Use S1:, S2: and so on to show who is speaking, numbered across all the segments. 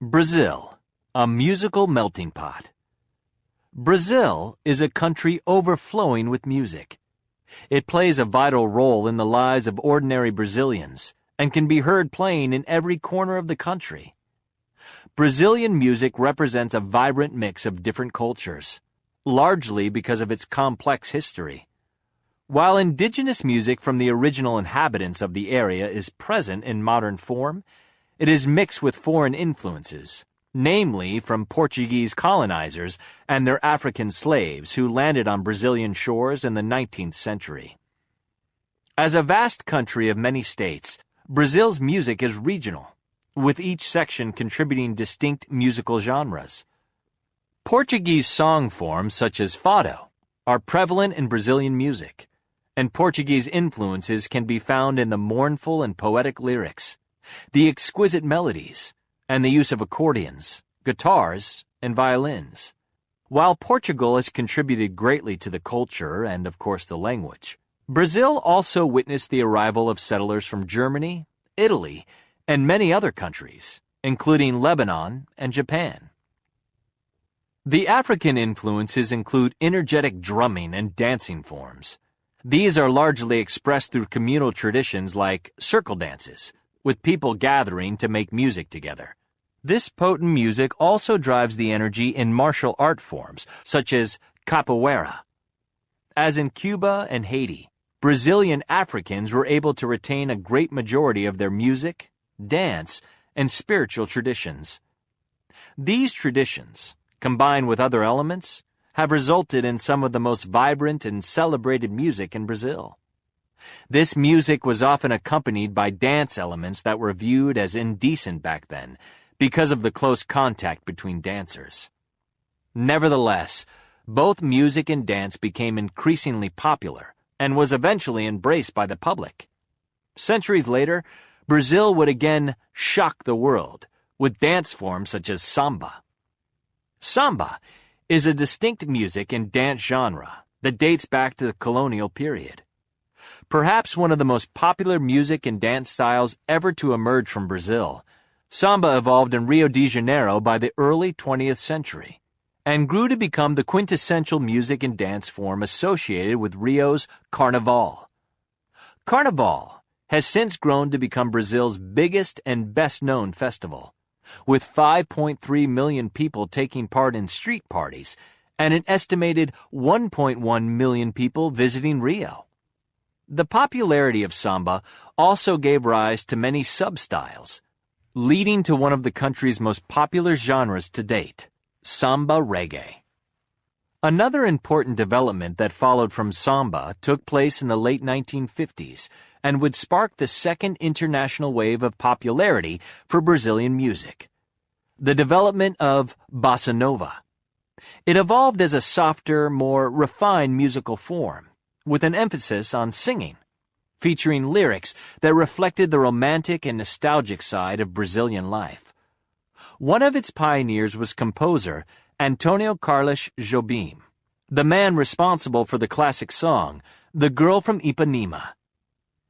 S1: Brazil, a musical melting pot. Brazil is a country overflowing with music. It plays a vital role in the lives of ordinary Brazilians and can be heard playing in every corner of the country. Brazilian music represents a vibrant mix of different cultures, largely because of its complex history. While indigenous music from the original inhabitants of the area is present in modern form, it is mixed with foreign influences, namely from Portuguese colonizers and their African slaves who landed on Brazilian shores in the 19th century. As a vast country of many states, Brazil's music is regional, with each section contributing distinct musical genres. Portuguese song forms such as fado are prevalent in Brazilian music, and Portuguese influences can be found in the mournful and poetic lyrics, the exquisite melodies, and the use of accordions, guitars, and violins. While Portugal has contributed greatly to the culture and, of course, the language, Brazil also witnessed the arrival of settlers from Germany, Italy, and many other countries, including Lebanon and Japan. The African influences include energetic drumming and dancing forms. These are largely expressed through communal traditions like circle dances, with people gathering to make music together. This potent music also drives the energy in martial art forms, such as capoeira. As in Cuba and Haiti, Brazilian Africans were able to retain a great majority of their music, dance, and spiritual traditions. These traditions, combined with other elements, have resulted in some of the most vibrant and celebrated music in Brazil. This music was often accompanied by dance elements that were viewed as indecent back then because of the close contact between dancers. Nevertheless, both music and dance became increasingly popular and was eventually embraced by the public. Centuries later, Brazil would again shock the world with dance forms such as samba. Samba is a distinct music and dance genre that dates back to the colonial period. Perhaps one of the most popular music and dance styles ever to emerge from Brazil, samba evolved in Rio de Janeiro by the early 20th century and grew to become the quintessential music and dance form associated with Rio's Carnival. Carnival has since grown to become Brazil's biggest and best-known festival, with 5.3 million people taking part in street parties and an estimated 1.1 million people visiting Rio. The popularity of samba also gave rise to many sub-styles, leading to one of the country's most popular genres to date, samba reggae. Another important development that followed from samba took place in the late 1950s and would spark the second international wave of popularity for Brazilian music, the development of bossa nova. It evolved as a softer, more refined musical form, with an emphasis on singing, featuring lyrics that reflected the romantic and nostalgic side of Brazilian life. One of its pioneers was composer Antônio Carlos Jobim, the man responsible for the classic song, The Girl from Ipanema.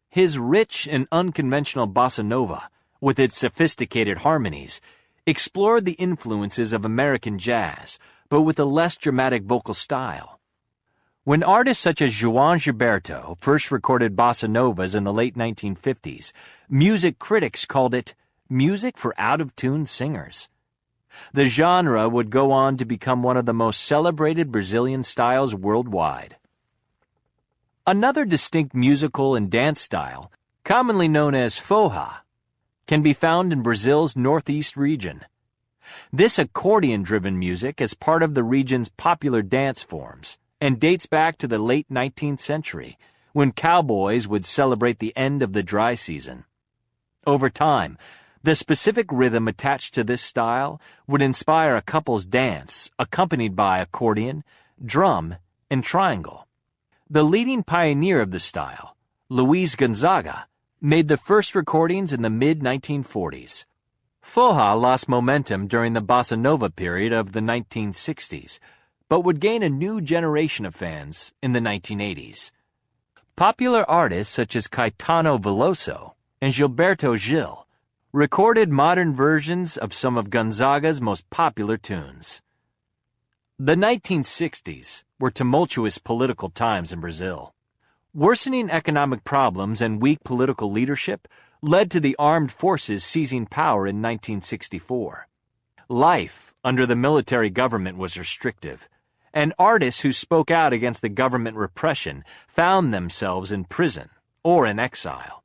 S1: His rich and unconventional bossa nova, with its sophisticated harmonies, explored the influences of American jazz, but with a less dramatic vocal style. When artists such as João Gilberto first recorded bossa novas in the late 1950s, music critics called it music for out-of-tune singers. The genre would go on to become one of the most celebrated Brazilian styles worldwide. Another distinct musical and dance style, commonly known as forró, can be found in Brazil's northeast region. This accordion-driven music is part of the region's popular dance forms and dates back to the late 19th century, when cowboys would celebrate the end of the dry season. Over time, the specific rhythm attached to this style would inspire a couple's dance, accompanied by accordion, drum, and triangle. The leading pioneer of the style, Luiz Gonzaga, made the first recordings in the mid-1940s. Forró lost momentum during the bossa nova period of the 1960s, but would gain a new generation of fans in the 1980s. Popular artists such as Caetano Veloso and Gilberto Gil recorded modern versions of some of Gonzaga's most popular tunes. The 1960s were tumultuous political times in Brazil. Worsening economic problems and weak political leadership led to the armed forces seizing power in 1964. Life under the military government was restrictive, and artists who spoke out against the government repression found themselves in prison or in exile.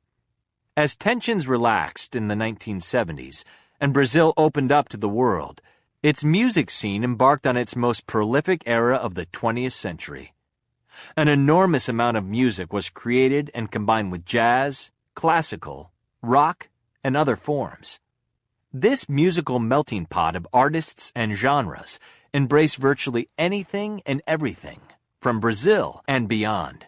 S1: As tensions relaxed in the 1970s and Brazil opened up to the world, its music scene embarked on its most prolific era of the 20th century. An enormous amount of music was created and combined with jazz, classical, rock, and other forms. This musical melting pot of artists and genres embraced virtually anything and everything from Brazil and beyond.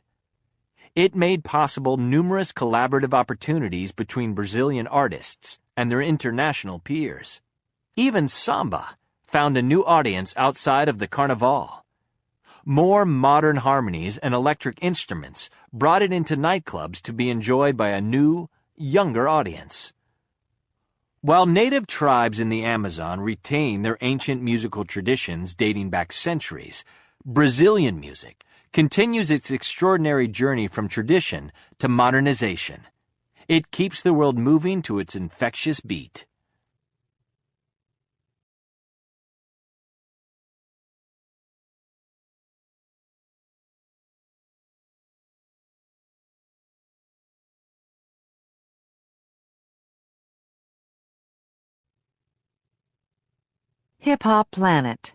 S1: It made possible numerous collaborative opportunities between Brazilian artists and their international peers. Even samba found a new audience outside of the carnival. More modern harmonies and electric instruments brought it into nightclubs to be enjoyed by a new, younger audience. While native tribes in the Amazon retain their ancient musical traditions dating back centuries, Brazilian music continues its extraordinary journey from tradition to modernization. It keeps the world moving to its infectious beat.
S2: Hip-Hop Planet.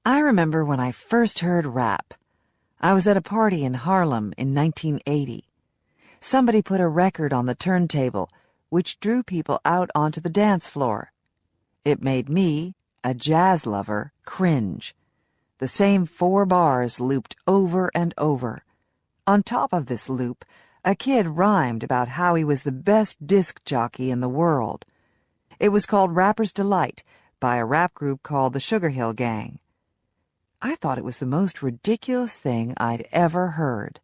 S2: I remember when I first heard rap. I was at a party in Harlem in 1980. Somebody put a record on the turntable, which drew people out onto the dance floor. It made me, a jazz lover, cringe. The same 4 bars looped over and over. On top of this loop, a kid rhymed about how he was the best disc jockey in the world. It was called Rapper's Delight, by a rap group called the Sugar Hill Gang. I thought it was the most ridiculous thing I'd ever heard.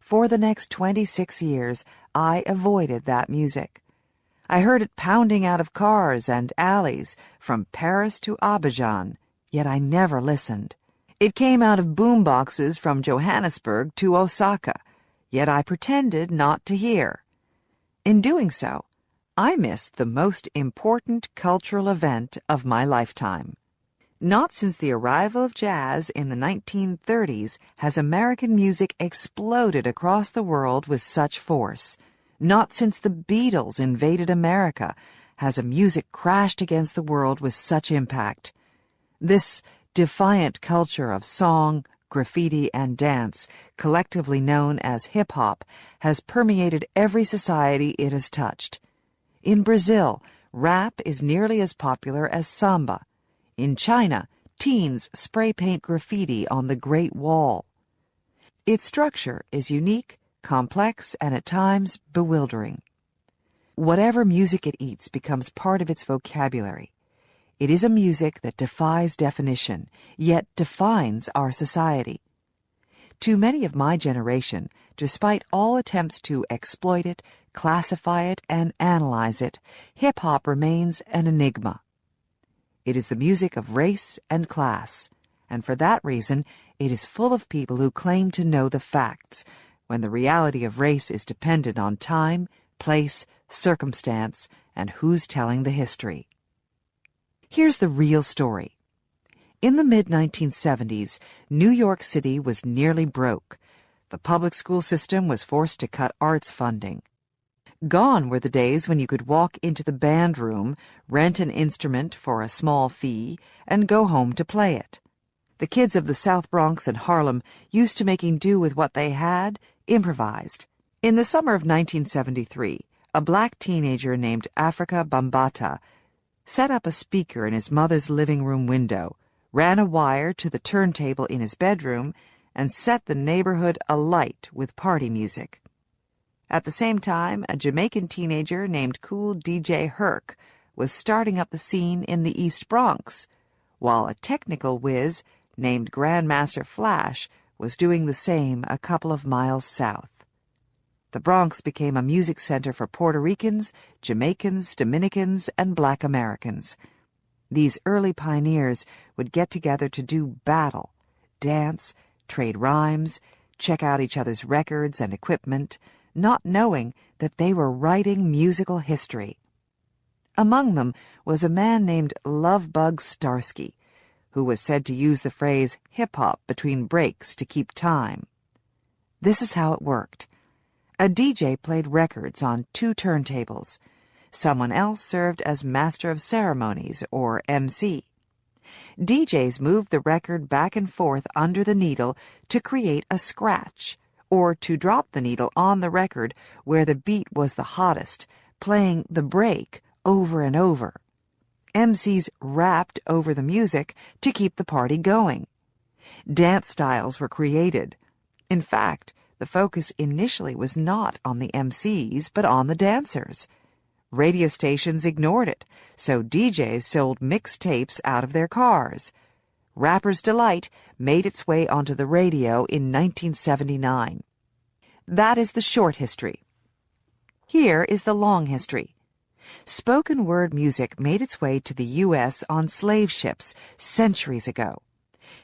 S2: For the next 26 years, I avoided that music. I heard it pounding out of cars and alleys from Paris to Abidjan, yet I never listened. It came out of boomboxes from Johannesburg to Osaka, yet I pretended not to hear. In doing so, I missed the most important cultural event of my lifetime. Not since the arrival of jazz in the 1930s has American music exploded across the world with such force. Not since the Beatles invaded America has a music crashed against the world with such impact. This defiant culture of song, graffiti, and dance, collectively known as hip-hop, has permeated every society it has touched. In Brazil, rap is nearly as popular as samba. In China, teens spray paint graffiti on the Great Wall. Its structure is unique, complex, and at times bewildering. Whatever music it eats becomes part of its vocabulary. It is a music that defies definition, yet defines our society. To many of my generation, despite all attempts to exploit it, classify it, and analyze it, hip-hop remains an enigma. It is the music of race and class, and for that reason, it is full of people who claim to know the facts, when the reality of race is dependent on time, place, circumstance, and who's telling the history. Here's the real story. In the mid-1970s, New York City was nearly broke. The public school system was forced to cut arts funding. Gone were the days when you could walk into the band room, rent an instrument for a small fee, and go home to play it. The kids of the South Bronx and Harlem, used to making do with what they had, improvised. In the summer of 1973, a black teenager named Africa Bambata set up a speaker in his mother's living room window, ran a wire to the turntable in his bedroom, and set the neighborhood alight with party music. At the same time, a Jamaican teenager named Cool DJ Herc was starting up the scene in the East Bronx, while a technical whiz named Grandmaster Flash was doing the same a couple of miles south. The Bronx became a music center for Puerto Ricans, Jamaicans, Dominicans, and Black Americans. These early pioneers would get together to do battle, dance, trade rhymes, check out each other's records and equipment, not knowing that they were writing musical history. Among them was a man named Lovebug Starsky, who was said to use the phrase hip-hop between breaks to keep time. This is how it worked. A DJ played records on 2 turntables. Someone else served as master of ceremonies, or MC. DJs moved the record back and forth under the needle to create a scratch, or to drop the needle on the record where the beat was the hottest, playing the break over and over. MCs rapped over the music to keep the party going. Dance styles were created. In fact, the focus initially was not on the MCs, but on the dancers. Radio stations ignored it, so DJs sold mixtapes out of their cars. Rapper's Delight made its way onto the radio in 1979. That is the short history. Here is the long history. Spoken word music made its way to the U.S. on slave ships centuries ago.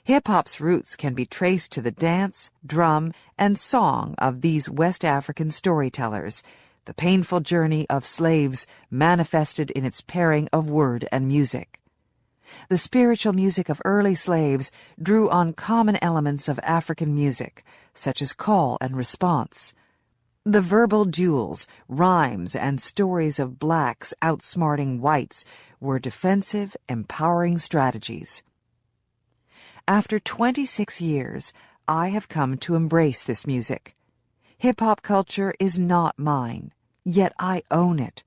S2: Hip-hop's roots can be traced to the dance, drum, and song of these West African storytellers, the painful journey of slaves manifested in its pairing of word and music. The spiritual music of early slaves drew on common elements of African music, such as call and response. The verbal duels, rhymes, and stories of blacks outsmarting whites were defensive, empowering strategies. After 26 years, I have come to embrace this music. Hip-hop culture is not mine, yet I own it.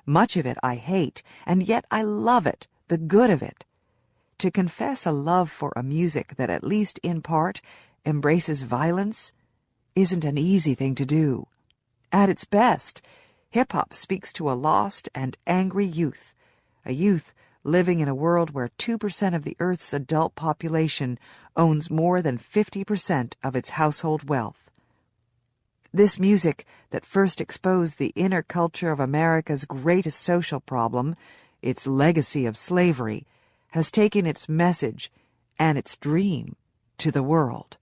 S2: Much of it I hate, and yet I love it, the good of it. To confess a love for a music that at least in part embraces violence isn't an easy thing to do. At its best, hip-hop speaks to a lost and angry youth, a youth living in a world where 2% of the Earth's adult population owns more than 50% of its household wealth. This music that first exposed the inner culture of America's greatest social problem, its legacy of slavery, has taken its message and its dream to the world.